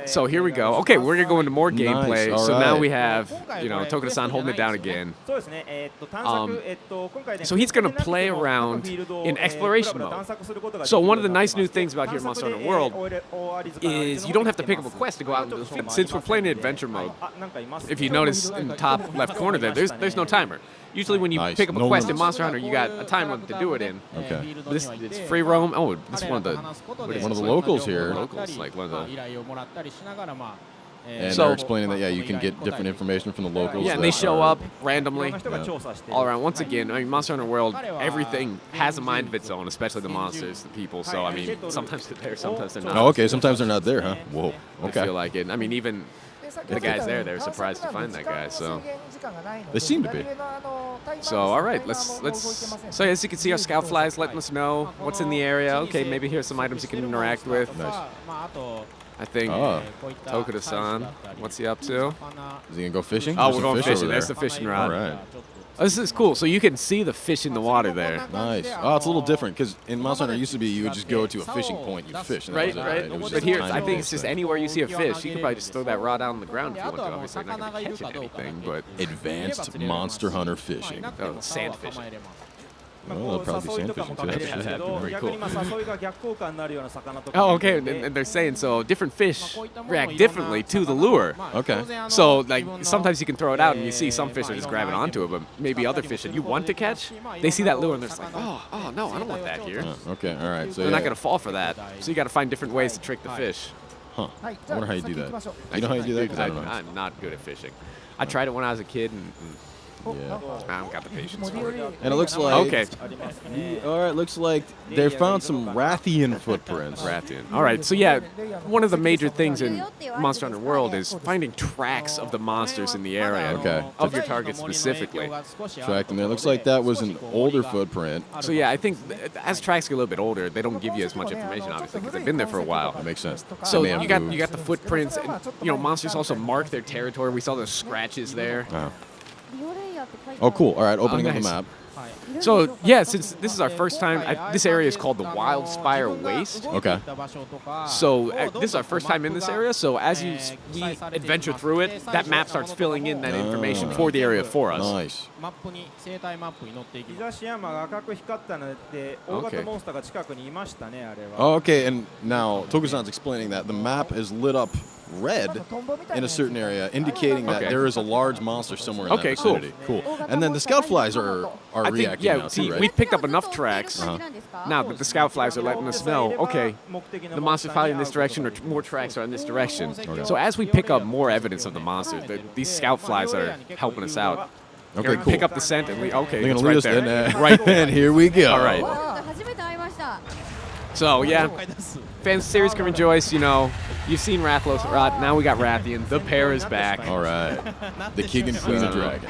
So here we go. Okay, we're gonna go into more gameplay. Nice. So now we have, Tokuda-san holding it down again. So he's gonna play around in exploration mode. So one of the nice new things about here in Monster Hunter World is you don't have to pick up a quest to go out into the field. Since we're playing in adventure mode, if you notice in the top left corner there's no timer. Usually when you pick up a quest in Monster Hunter, you got a time limit to do it in. Okay. This it's free roam. Oh, this is one of the locals here. Locals, like one of the. And they're explaining that you can get different information from the locals. Yeah, and they show up randomly all around. Once again, Monster Hunter World, everything has a mind of its own, especially the monsters, the people. So I mean, sometimes they're there, sometimes they're not. Oh, okay. Sometimes they're not there, huh? Whoa. Okay. I feel like it. I mean, even the guys there, they're surprised to find that guy. So they seem to be. So all right, let's. So as you can see, our scout flies letting us know what's in the area. Okay, maybe here's some items you can interact with. Nice. I think Tokuda-san, what's he up to? Is he gonna go fishing? Oh, we're going fishing. There's the fishing rod. All right. Oh, this is cool. So you can see the fish in the water there. Nice. Oh, it's a little different because in Monster Hunter it used to be you would just go to a fishing point, you'd fish. And Right. It was But just here, time I think to it's just fish. anywhere you see a fish, you can probably just throw that rod out on the ground if you want to. Obviously, you're not going to catch anything, but Advanced Monster Hunter fishing. Sand fishing. Well, they'll probably be sand fishing too. Yeah, that'd be very cool. Oh, okay. And they're saying so different fish react differently to the lure. Okay. So like sometimes you can throw it out and you see some fish are just grabbing onto it, but maybe other fish that you want to catch, they see that lure and they're just like, oh no, I don't want that here. Okay. All right. So They're not going to fall for that. So you got to find different ways to trick the fish. Huh. I wonder how you do that. You know how you do that? 'Cause I don't know. I'm not good at fishing. I tried it when I was a kid and Yeah. I don't got the patience for it. And it looks like. Okay. All right. Looks like they found some Rathian footprints. Rathian. All right. So yeah, one of the major things in Monster Hunter World is finding tracks of the monsters in the area. Okay. Of your target specifically. Tracked them there. Looks like that was an older footprint. So yeah, I think as tracks get a little bit older, they don't give you as much information, obviously, because they've been there for a while. That makes sense. So you got the footprints, and monsters also mark their territory. We saw those scratches there. Oh, cool. All right, opening up nice. the map. So yeah, since this is our first time, this area is called the Wild Spire Waste. Okay. So this is our first time in this area. So as we adventure through it, that map starts filling in that information for the area for us. Nice. Oh, okay, and now Tokusan's explaining that the map is lit up red in a certain area, indicating that there is a large monster somewhere in that vicinity. Cool. And then the scout flies are reacting now too, right? We've picked up enough tracks now that the scout flies are letting us know, okay, the monster's probably in this direction or more tracks are in this direction. Okay. So as we pick up more evidence of the monster, these scout flies are helping us out. Okay, cool. Pick up the scent and they're gonna right lead us there. in, right, and here we go. All right. So yeah, fans of the series can rejoice. You've seen Rathian. Now we got Rathian. The pair is back. All right. The king and queen of dragons.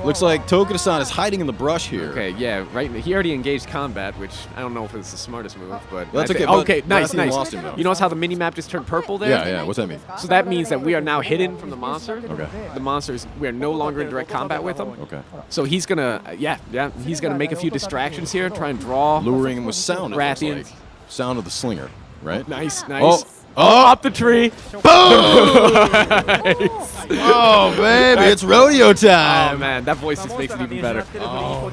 Looks like Tokuda-san is hiding in the brush here. Okay, yeah, right. He already engaged combat, which I don't know if it's the smartest move, but that's okay. Okay, nice. Lost him, though. You notice how the mini map just turned purple there? Yeah. What's that mean? So that means that we are now hidden from the monster. Okay. The monsters, we are no longer in direct combat with them. Okay. So he's gonna, he's gonna make a few distractions here, try and draw. Luring him with sound. Rathian. Like. Sound of the slinger, right? Nice. Oh, up the tree. Boom! Oh, baby, it's rodeo time. Oh, man, that voice just makes it even better. Oh,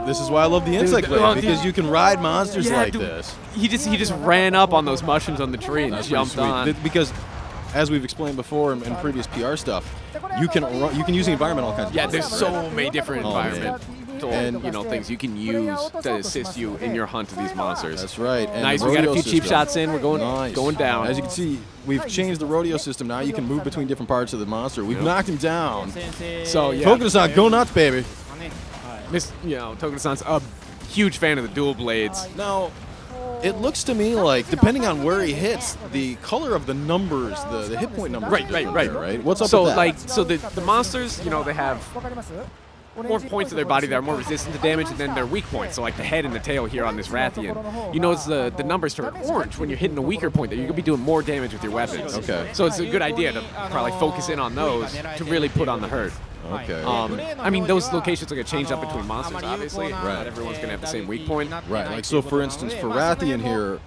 this is why I love the insect blade, because you can ride monsters like this. He just ran up on those mushrooms on the tree and jumped on. Because, as we've explained before in previous PR stuff, you can use the environment all kinds of there's so many different environments. And things you can use to assist you in your hunt of these monsters. That's right. And nice. We got a few cheap shots in. We're going down. As you can see, we've changed the rodeo system. Now you can move between different parts of the monster. We've knocked him down. So yeah, Tokuda-san, go nuts, baby. Tokuda-san's a huge fan of the dual blades. Now, it looks to me like, depending on where he hits, the color of the numbers, the hit point numbers. Right. What's up with that? So the monsters, they have more points of their body that are more resistant to damage, and then their weak points. So like the head and the tail here on this Rathian, you notice the numbers turn orange when you're hitting a weaker point. That you're gonna be doing more damage with your weapons. Okay. So it's a good idea to probably focus in on those to really put on the hurt. Okay. I mean, those locations are going to change up between monsters, obviously. Not everyone's going to have the same weak point. Right. Like, so for instance, for Rathian here,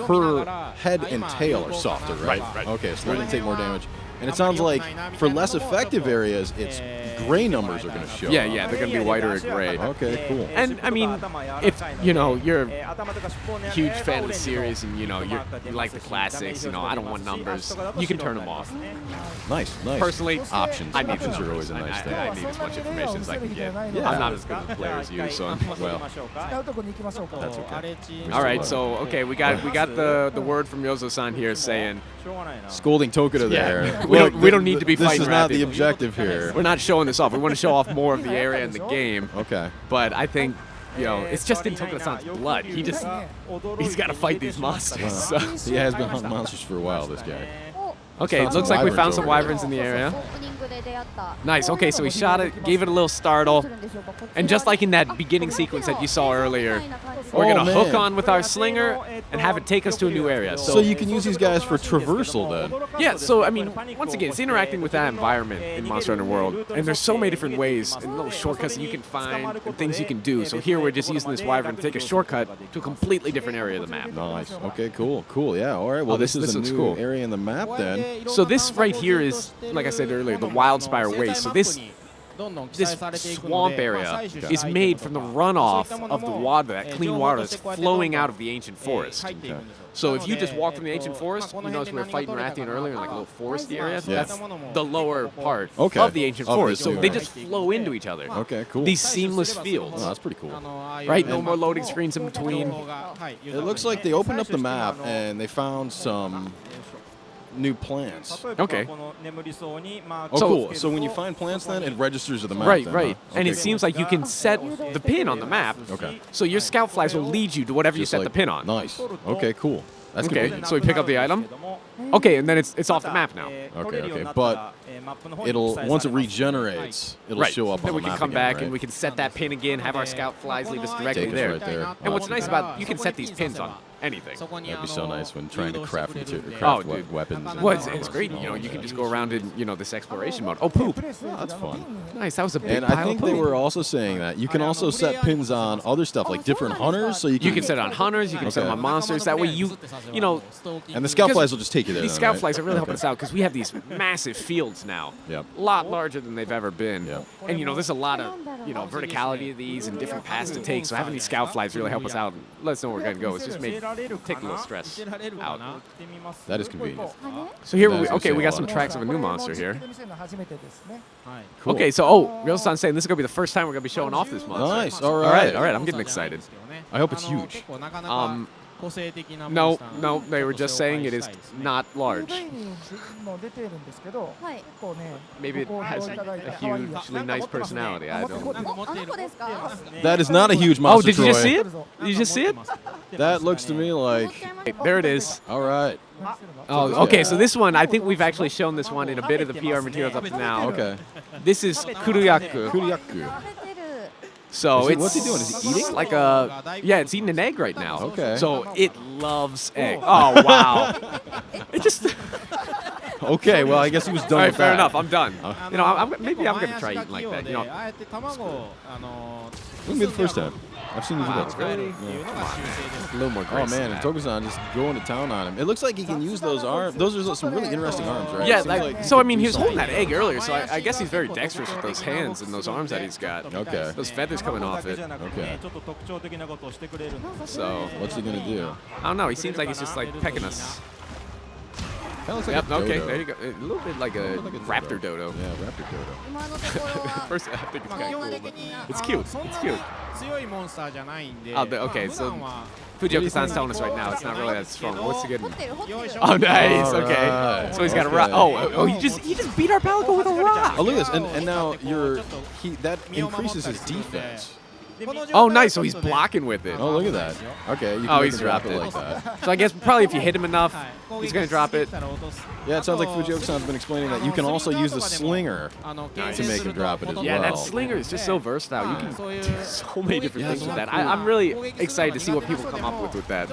her head and tail are softer, right? Okay, so they're going to take more damage. And it sounds like for less effective areas, it's gray numbers are going to show. Yeah, they're going to be whiter or gray. Okay, cool. And I mean, if you're a huge fan of the series and you like the classics, I don't want numbers, you can turn them off. Nice. Personally, options. I need Options are always a nice thing. I need as much information as I can get. Yeah. I'm not as good of a player as you, so well, that's okay. All right, so we got the word from Yozo-san here saying Scolding Tokuda there. Yeah. We don't need to be fighting. This is not the objective here. We're not showing this off. We want to show off more of the area in the game. Okay. But I think, it's just in Tokuda-san's blood. He's got to fight these monsters. So. He has been hunting monsters for a while, this guy. Okay, it looks like we found some wyverns in the area. Nice. Okay, so he shot it, gave it a little startle, and just like in that beginning sequence that you saw earlier, we're going to hook on with our slinger and have it take us to a new area. So you can use these guys for traversal then? Yeah, so I mean, once again, it's interacting with that environment in Monster Hunter World, and there's so many different ways and little shortcuts that you can find and things you can do. So here we're just using this wyvern to take a shortcut to a completely different area of the map. Nice. Okay, cool. Yeah, all right. Well, this is a new area in the map then. So this right here is, like I said earlier, the Wildspire Waste. So this swamp area is made from the runoff of the water, that clean water that's flowing out of the ancient forest. Okay. So if you just walk from the ancient forest, you notice we were fighting Rathian earlier in like a little foresty area. Yeah. That's the lower part Okay. of the ancient forest. So area. they just flow into each other. Okay, cool. These seamless fields. Oh, that's pretty cool. Right? No more loading screens in between. It looks like they opened up the map and they found some new plants. Okay. Oh, cool. So when you find plants, then it registers to the map. Right. Then, huh? And Okay, it seems like you can set the pin on the map. Okay. So your scout flies will lead you to whatever you Just set like- the pin on. Nice. Okay, cool. That's Okay, convenient. so we pick up the item. Okay, and then it's off the map now. Okay. But it'll once it regenerates, it'll show up then on we the can map come again, back right? and we can set that pin again, have our scout flies lead us directly Take us there. right there. And what's Oh, nice about you can set these pins on anything. That'd be so nice when trying to craft dude. weapons. and- Well, it's great. You can just go around in this exploration mode. Oh, poop. Oh, that's fun. Nice. That was a big And pile I think of they poop. were also saying that you can also set pins on other stuff like different hunters, so you You can set it on hunters. You can set them on monsters. That way and the scout flies will just take you there. These then, scout right? flies are really helping us out because we have these massive fields now. Yep. A lot larger than they've ever been. Yep. And there's a lot of verticality of these and different paths to take. So having these scout flies really help us out and let us know where we're gonna go. It's just made take a little stress out. That is convenient. So here That is gonna we save a got lot some of tracks of a new monster here. Cool. Okay, so Ryo-san's saying this is gonna be the first time we're gonna be showing off this monster. Nice. All All right. right. I'm getting excited. I hope it's huge. No, they were just saying it is not large. Maybe it has a hugely nice personality. I don't know. That is not a huge Oh, monster. did you just Troy. see it? Did you just see it? That looks to me like. There it is. All right. Oh, okay. So this one, I think we've actually shown this one in a bit of the PR materials up to now. Okay. This is Kulu-Ya-Ku. Kulu-Ya-Ku. So What's he doing? Is he eating? It's like it's eating an egg right now. Okay. So it loves egg. Oh wow. It just. Okay. Well, I guess he was done. All right, with fair that. enough. I'm done. Maybe I'm gonna try eating like that. Wouldn't be the first time. I've seen you do that. Really? Yeah. A little more Oh grace man, than and that. Tokusan just going to town on him. It looks like he can use those arms. Those are some really interesting arms, right? Yeah, It seems so I could mean, do he was holding something. that egg earlier, so I guess he's very dexterous with those hands and those arms that he's got. Okay. Those feathers coming off it. Okay. So What's he gonna do? I don't know. He seems like he's just like pecking us. Kind of looks like Yep. a Okay. dodo. There you go. A little bit like a raptor dodo. Yeah, raptor dodo. First, I think it's kind of cool, but it's cute. It's cute. Okay, so Fujioka-san's telling us right now it's not really that strong. What's the good one? Oh, nice. All Okay. right. So he's got a Okay. rock. Oh, he just beat our Palico with a rock. Oh, look at this. And now that increases his defense. Oh, nice. So he's blocking with it. Oh, look at that. Okay, you can he's drop dropped it it. like that. So I guess probably if you hit him enough, he's going to drop it. Yeah, it sounds like Fujioka-san's been explaining that you can also use the slinger to make him drop it as well. Yeah, that slinger is just so versatile. You can do so many different things with that. I'm really excited to see what people come up with that.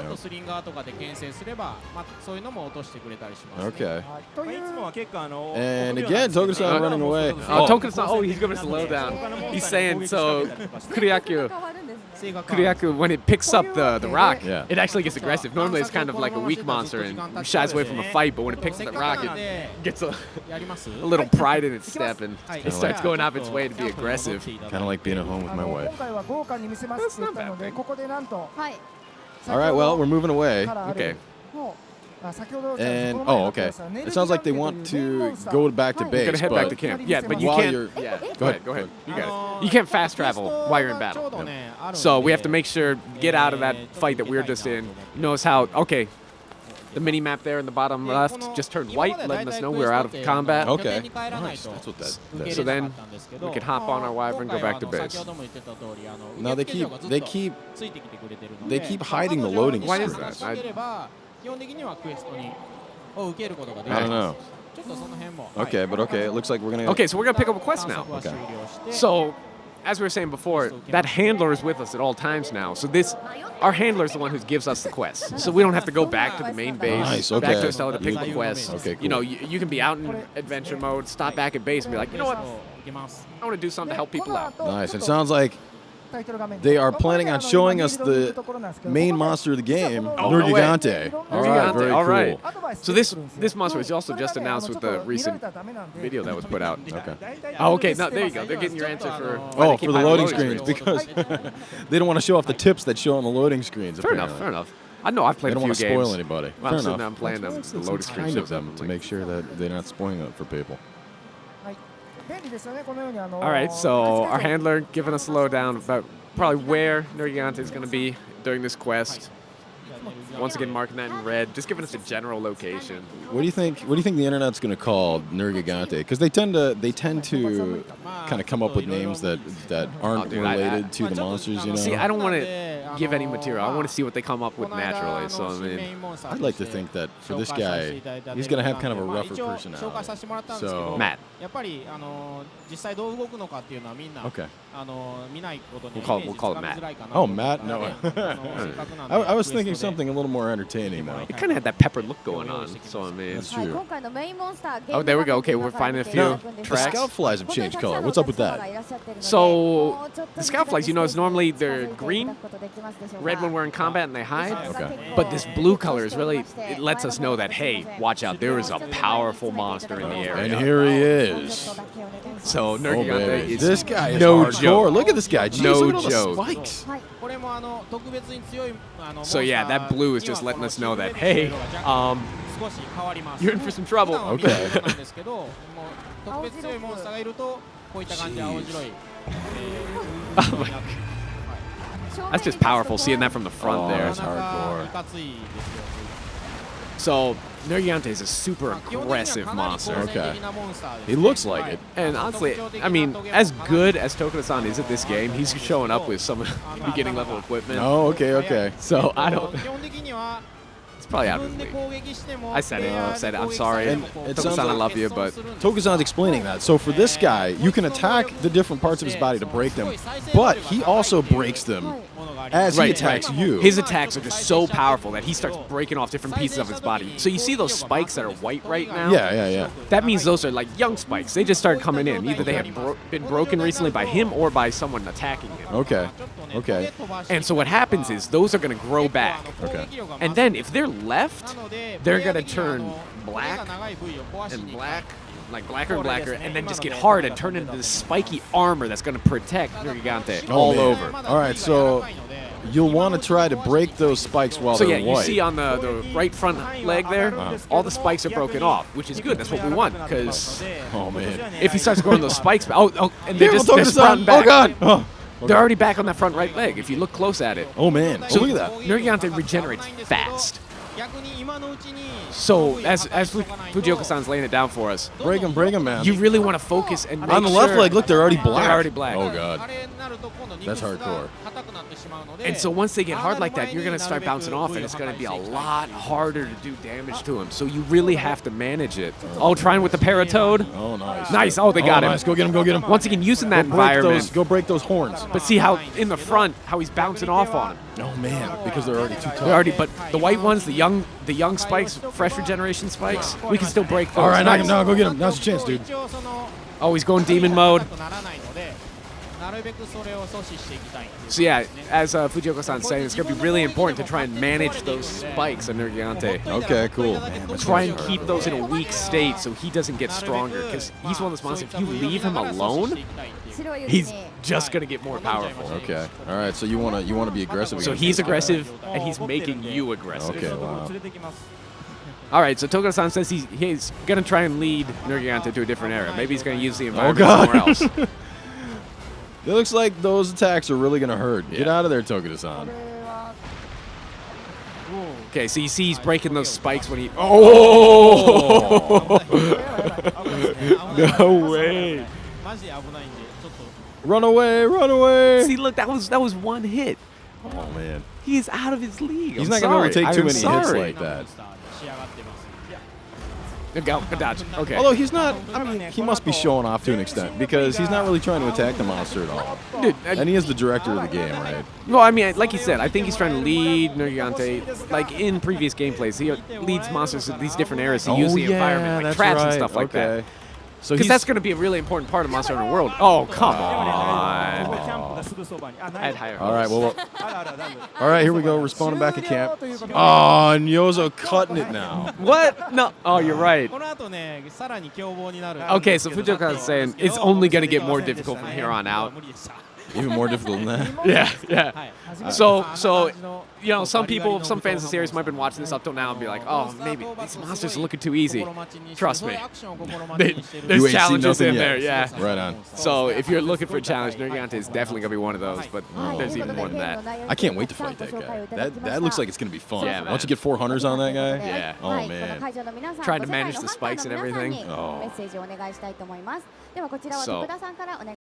Okay. And again, Tokuda-san running away. Oh, Tokuda-san, oh, he's going to slow down. He's saying, so Kulu-Ya-Ku, when it picks up the rock, it actually gets aggressive. Normally it's kind of like a weak monster and shies away from a fight, but when it picks up the rock, it gets a little pride in its step and it starts going out of its way to be aggressive. Kind of like being at home with my wife. That's not bad thing. All right, well, we're moving away. Okay. And, oh, okay. It sounds like they want to go back to base. You're going to head back to camp. Yeah, but you can't. Yeah, go ahead. You got it. You can't fast travel while you're in battle. No. So we have to make sure, get out of that fight that we were just in. Notice how, okay, the mini map there in the bottom left just turned white, letting us know we're out of combat. Okay. Nice. That's what that is. So then we can hop on our Wyvern and go back to base. No, they keep hiding the loading screens. Why is that? I don't know. Okay, but okay, it looks like we're going to... Okay, so we're going to pick up a quest now. Okay. So, as we were saying before, that handler is with us at all times now. So our handler is the one who gives us the quest. So we don't have to go back to the main base, nice, okay. back to Estella to pick the quest. Okay, cool. You know, you can be out in adventure mode, stop back at base and be like, you know what? I want to do something to help people out. Nice. It sounds like they are planning on showing us the main monster of the game, Nergigante. All right, very cool. All right. So this monster was also just announced with the recent video that was put out. Okay. Oh, okay. No, there you go. They're getting your answer for for the loading screens because they don't want to show off the tips that show on the loading screens. Fair enough. I know I've played a few games. They don't want to spoil anybody. Well, I'm sitting playing them. The loading screen shows them to make sure that they're not spoiling it for people. All right, so our handler giving us a lowdown about probably where Nergigante is going to be during this quest. Once again, marking that in red, just giving us a general location. What do you think? What do you think the internet's going to call Nergigante? Because they tend to kind of come up with names that aren't related to the monsters. You know. See, I don't want to give any material. I want to see what they come up with naturally. So I mean, I'd like to think that for this guy, he's going to have kind of a rougher personality. So Matt. Okay. We'll call it Matt. Oh, Matt? No. I was thinking something a little more entertaining, though. It kind of had that pepper look going on, so I mean. That's true. Oh, there we go. Okay, we're finding a few The tracks. scout flies have changed color. What's up with that? So, the scout flies, you notice normally they're green, red when we're in combat and they hide. Okay. But this blue color is really, it lets us know that, hey, watch out, there is a powerful monster in the area. And here he is. So, Nergigante is this guy is no hardcore. joke. Look at this guy. Jeez, No look at all joke. the spikes. So yeah, that blue is just letting us know that, hey, you're in for some trouble. Okay. Oh my God. That's just powerful, seeing that from the front there. That's hardcore. So, Nergigante is a super aggressive monster. Okay. He looks like it. And honestly, I mean, as good as Tokuda-san is at this game, he's showing up with some beginning level equipment. Oh, okay. So, I don't... It's probably out of his league. I said it. I'm sorry. And it sounds Tokuda-san, I like love you, but... Tokuda-san's explaining that. So for this guy, you can attack the different parts of his body to break them, but he also breaks them as he attacks you. His attacks are just so powerful that he starts breaking off different pieces of his body. So you see those spikes that are white right now? Yeah. That means those are like young spikes. They just started coming in. Either they have been broken recently by him or by someone attacking him. Okay. And so what happens is those are going to grow back. Okay. And then if they're left, they're going to turn black and black, like blacker and blacker, and then just get hard and turn into this spiky armor that's going to protect Nergigante all over. All right, so you'll want to try to break those spikes while they're white. You see on the right front leg there, all the spikes are broken off, which is good. That's what we want, because if he starts growing those spikes, and they're sprouting back. Oh, God. Oh. Okay. They're already back on that front right leg if you look close at it. Oh, man. So look at that. Nergigante regenerates fast. So as Fujioka-san's laying it down for us, break him, man. You really want to focus and make on the left sure leg. Look, they're already black. They're already black. Oh god, that's hardcore. And so once they get hard like that, you're going to start bouncing off, and it's going to be a lot harder to do damage to him. So you really have to manage it. Oh, trying with the Paratoad. Oh, nice. Nice. Oh, they got him. Nice. Go get him. Once again, using that environment. Go break those horns. But see how in the front, how he's bouncing off on him. Oh man, because they're already too tough. But the white ones, the young spikes, fresh regeneration spikes, we can still break those. All right, now go get him. Now's your chance, dude. Oh, he's going demon mode. So yeah, as Fujioka-san's saying, it's going to be really important to try and manage those spikes on Nergigante. Okay, cool. Try and keep those in a weak state so he doesn't get stronger, because he's one of those monsters, if you leave him alone, he's just going to get more powerful. Okay. All right, so you want to be aggressive. So he's aggressive, and he's making you aggressive. Okay, wow. All right, so Togo-san says he's going to try and lead Nergigante to a different era.Maybe he's going to use the environment somewhere else. It looks like those attacks are really going to hurt. Get out of there, Togo-san. Okay, so you see he's breaking those spikes when he... Oh! No way. Run away. See, look, that was one hit. Oh, man. He's out of his league. He's not going to take too many hits like that. Dodge. Okay. Although he's not, I mean, he must be showing off to an extent because he's not really trying to attack the monster at all. Dude, and he is the director of the game, right? Well, I mean, like you said, I think he's trying to lead Nergigante. Like in previous gameplays, he leads monsters in these different eras to use the environment, like traps and stuff like that. Because that's going to be a really important part of Monster Hunter World. Oh, come on. All right, well, all right, here we go. Respawning back at camp. Oh, and Yozo cutting it now. What? No. Oh, you're right. Okay, so Fujioka is saying it's only going to get more difficult from here on out. Even more difficult than that? Yeah. So you know, some people, some fans of the series might have been watching this up till now and be like, oh, maybe these monsters are looking too easy. Trust me. There's challenges in there, yeah. Right on. So if you're looking for a challenge, Nergigante is definitely going to be one of those, but there's even more than that. I can't wait to fight that guy. That looks like it's going to be fun. Yeah, once you get 4 hunters on that guy? Yeah. Oh, man. Trying to manage the spikes and everything. Oh. So